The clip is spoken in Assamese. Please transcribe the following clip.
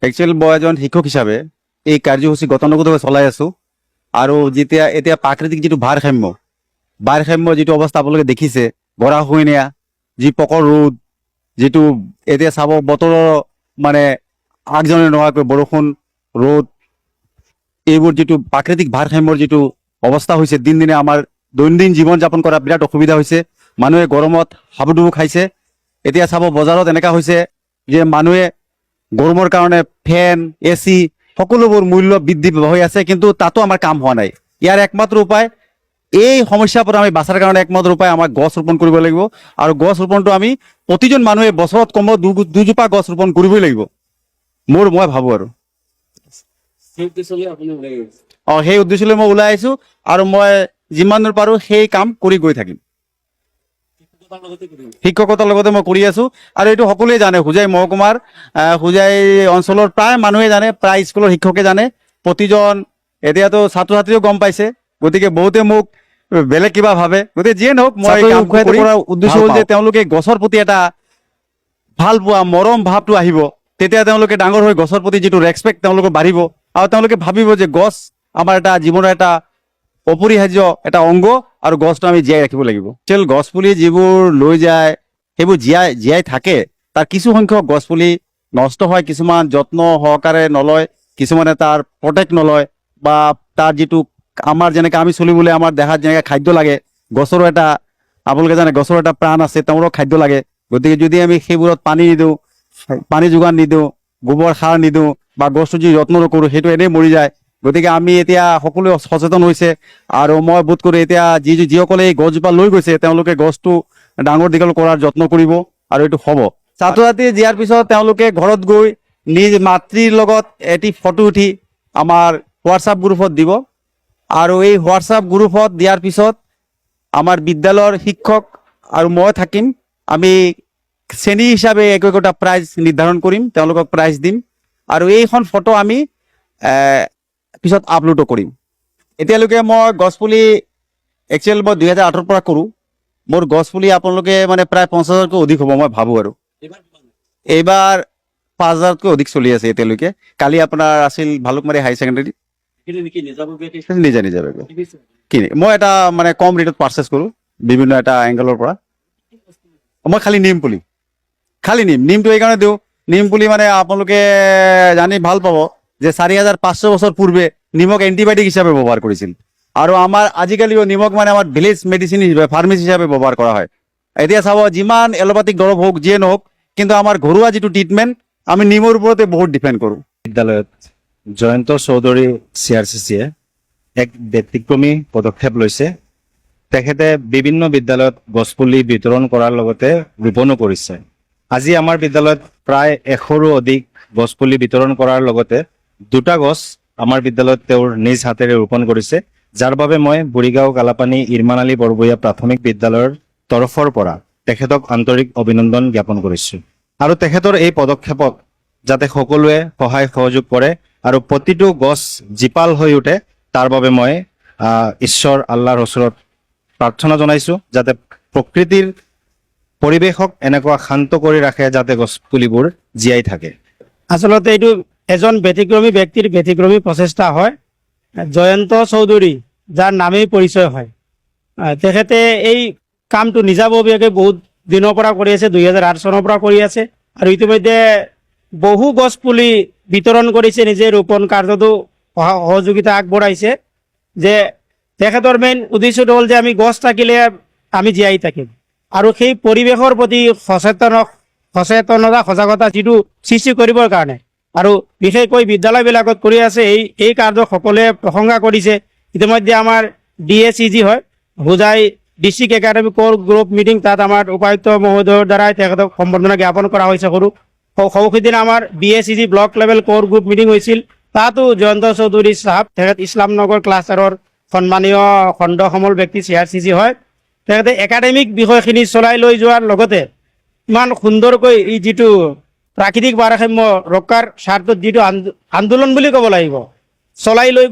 একচুৱেলি মই এজন শিক্ষক হিচাপে এই কাৰ্যসূচী গতানুগতিকভাৱে চলাই আছো আৰু এতিয়া প্ৰাকৃতিক যিটো ভাৰসাম্য যিটো অৱস্থা আপোনালোকে দেখিছে, গৰাখহনীয়া, যি প্ৰখৰ ৰ'দ, যিটো এতিয়া চাব বতৰৰ মানে আগজাননী নোহোৱাকৈ বৰষুণ, ৰ'দ, এইবোৰ যিটো প্ৰাকৃতিক ভাৰসাম্যৰ যিটো অৱস্থা হৈছে, দিন দিনে আমাৰ দৈনন্দিন জীৱন যাপন কৰা বিৰাট অসুবিধা হৈছে। মানুহে গৰমত হাবুডুবু খাইছে। এতিয়া চাব বজাৰত এনেকুৱা হৈছে যে মানুহে গৰমৰ কাৰণে ফেন, AC সকলোবোৰ মূল্য বৃদ্ধি হৈ আছে, কিন্তু তাতো আমাৰ কাম হোৱা নাই। ইয়াৰ একমাত্ৰ উপায়, এই সমস্যাৰ পৰা আমি বাচাৰ কাৰণে একমাত্ৰ উপায় আমাৰ গছ ৰোপণ কৰিব লাগিব। আৰু গছ ৰোপণটো আমি প্ৰতিজন মানুহে বছৰত কমেও দুজোপা গছ ৰোপণ কৰিবই লাগিব, মই ভাবো আৰু সেই উদ্দেশ্যলৈ মই ওলাই আহিছো আৰু মই যিমান দূৰ পাৰো সেই কাম কৰি গৈ থাকিম। শিক্ষকতাৰ লগতে মই কৰি আছো আৰু এইটো সকলোৱে জানে। হোজাই মহকুমাৰ হোজাই অঞ্চলৰ প্ৰায় মানুহে জানে, প্ৰায় স্কুলৰ শিক্ষকে জানে, প্ৰতিজন এতিয়াতো ছাত্ৰ ছাত্ৰীও গম পাইছে। গতিকে বহুতে মোক বেলেগ কিবা ভাবে, গতিকে যিয়ে নহওক মই কাম কৰাৰ উদ্দেশ্য হ'ল যে তেওঁলোকে গছৰ প্ৰতি এটা ভাল পোৱা মৰম ভাৱটো আহিব। তেতিয়া তেওঁলোকে ডাঙৰ হৈ গছৰ প্ৰতি যিটো ৰেচপেক্ট তেওঁলোকৰ বাঢ়িব আৰু তেওঁলোকে ভাবিব যে গছ আমাৰ এটা জীৱনৰ এটা অপৰিহাৰ্য এটা অংগ আৰু গছটো আমি জীয়াই ৰাখিব লাগিব। গছ পুলি যিবোৰ লৈ যায় সেইবোৰ জীয়াই থাকে, তাৰ কিছু সংখ্যক গছ পুলি নষ্ট হয়, কিছুমান যত্ন সহকাৰে নলয়, কিছুমানে তাৰ প্ৰটেক্ট নলয়, বা তাৰ যিটো আমাৰ যেনেকৈ আমি চলিবলৈ আমাৰ দেহাত যেনেকৈ খাদ্য লাগে, গছৰো এটা আপোনালোকে জানে গছৰ এটা প্ৰাণ আছে, তেওঁৰো খাদ্য লাগে। গতিকে যদি আমি সেইবোৰত পানী নিদিওঁ, পানী যোগান নিদিওঁ, গোবৰ সাৰ নিদিওঁ বা গছটো যি যত্ন নকৰোঁ, সেইটো এনেই মৰি যায়। গতিকে আমি এতিয়া সকলোৱে সচেতন হৈছে আৰু মই বোধ কৰোঁ এতিয়া যিসকলে এই গছজোপা লৈ গৈছে তেওঁলোকে গছটো ডাঙৰ দীঘল কৰাৰ যত্ন কৰিব আৰু এইটো হ'ব। ছাত্ৰ ছাত্ৰী দিয়াৰ পিছত তেওঁলোকে ঘৰত গৈ নিজ মাতৃৰ লগত এটি ফটো উঠি আমাৰ হোৱাটছআপ গ্ৰুপত দিব আৰু এই হোৱাটছআপ গ্ৰুপত দিয়াৰ পিছত আমাৰ বিদ্যালয়ৰ শিক্ষক আৰু মই থাকিম। আমি শ্ৰেণী হিচাপে একোটা প্ৰাইজ নিৰ্ধাৰণ কৰিম, তেওঁলোকক প্ৰাইজ দিম আৰু এইখন ফটো আমি পিছত আপলোডো কৰিম। এতিয়ালৈকে মই গছপুলি একচুৱেলি মই 2008 পৰা কৰোঁ। মোৰ গছপুলি আপোনালোকে মানে প্ৰায় 50,000কৈ অধিক হ'ব মই ভাবোঁ আৰু এইবাৰ 5,000তকৈ অধিক চলি আছে এতিয়ালৈকে। কালি আপোনাৰ আছিল ভালুকমাৰী হাই ছেকেণ্ডেৰী, নিজা কিনে মই এটা মানে কম ৰেটত পাৰচেছ কৰোঁ বিভিন্ন এটা এংগেলৰ পৰা। মই খালি নিমটো এইকাৰণে দিওঁ, নিম পুলি মানে আপোনালোকে জানি ভাল পাব যে 4,500 বছৰ পূৰ্বে নিমখ এণ্টিবায়টিক হিচাপে ব্যৱহাৰ কৰিছিল আৰু আমাৰ আজিকালিও নিমখ মানে আমাৰ ভিলেজ মেডিচিন হিচাপে ফাৰ্মেচি হিচাপে ব্যৱহাৰ কৰা হয়। এতিয়া চাব যিমান এলোপেথিক দৰৱ হওক যিয়ে নহওক, কিন্তু আমাৰ ঘৰুৱা যিটো ট্ৰিটমেণ্ট আমি নিমৰ ওপৰতে বহুত ডিপেণ্ড কৰোঁ। বিদ্যালয়ত জয়ন্ত চৌধুৰী CRCCয়ে এক ব্যতিক্ৰমী পদক্ষেপ লৈছে। তেখেতে বিভিন্ন বিদ্যালয়ত গছপুলি বিতৰণ কৰাৰ লগতে ৰোপণো কৰিছে। আজি আমাৰ বিদ্যালয়ত প্ৰায় 100ৰো অধিক গছপুলি বিতৰণ কৰাৰ লগতে 2টা গছ আমাৰ বিদ্যালয়ত তেওঁৰ নিজ হাতেৰে ৰোপণ কৰিছে, যাৰ বাবে মই বুঢ়ীগাঁও কালাপানী ইৰমান আলী বৰবৰীয়া প্ৰাথমিক বিদ্যালয়ৰ তৰফৰ পৰা তেখেতক আন্তৰিক অভিনন্দন জ্ঞাপন কৰিছোঁ। আৰু তেখেতৰ এই পদক্ষেপক যাতে সকলোৱে সহায় সহযোগ কৰে আৰু প্ৰতিটো গছ জীপাল হৈ উঠে, তাৰ বাবে মই ঈশ্বৰ আল্লাহৰ ওচৰত প্ৰাৰ্থনা জনাইছোঁ যাতে প্ৰকৃতিৰ পৰিৱেশক এনেকুৱা শান্ত কৰি ৰাখে যাতে গছ পুলিবোৰ জীয়াই থাকে। আচলতে এইটো এজন ব্যতিক্ৰমী ব্যক্তিৰ ব্যতিক্ৰমী প্ৰচেষ্টা হয়। জয়ন্ত চৌধুৰী যাৰ নামেই পৰিচয় হয়, তেখেতে এই কামটো নিজাববীয়াকৈ বহুত দিনৰ পৰা কৰি আছে, 2008 চনৰ পৰা কৰি আছে আৰু ইতিমধ্যে বহু গছ পুলি বিতৰণ কৰিছে, নিজে ৰোপণ কাৰ্যতো সহযোগিতা আগবঢ়াইছে। যে তেখেতৰ মেইন উদ্দেশ্যটো হ'ল যে আমি গছ থাকিলে আমি জীয়াই থাকিম আৰু সেই পৰিৱেশৰ প্ৰতি সচেতনতা সজাগতা যিটো সৃষ্টি কৰিবৰ কাৰণে আৰু বিশেষকৈ বিদ্যালয়বিলাকত কৰি আছে এই কাৰ্য সকলোৱে প্ৰশংসা কৰিছে। ইতিমধ্যে আমাৰ DACG হয়, হোজাই ডিষ্ট্ৰিক্ট একাডেমিক কোৰ গ্ৰুপ মিটিং, তাত আমাৰ উপায়ুক্ত মহোদয়ৰ দ্বাৰাই তেখেতক সম্বৰ্ধনা জ্ঞাপন কৰা হৈছে। সৌসিদিনা আমাৰ BACG ব্লক লেভেল কোৰ গ্ৰুপ মিটিং হৈছিল, তাতো জয়ন্ত চৌধুৰী চাহাব, তেখেত ইছলামনগৰ ক্লাষ্টাৰৰ সন্মানীয় খণ্ড সমল ব্যক্তি CRCC হয়। তেখেতে একাডেমিক বিষয়খিনি চলাই লৈ যোৱাৰ লগতে ইমান সুন্দৰকৈ এই যিটো প্ৰাকৃতিক ভাৰসাম্য ৰক্ষাৰ স্বাৰ্থত যিটো আন্দোলন বুলি ক'ব লাগিব চলাই লৈ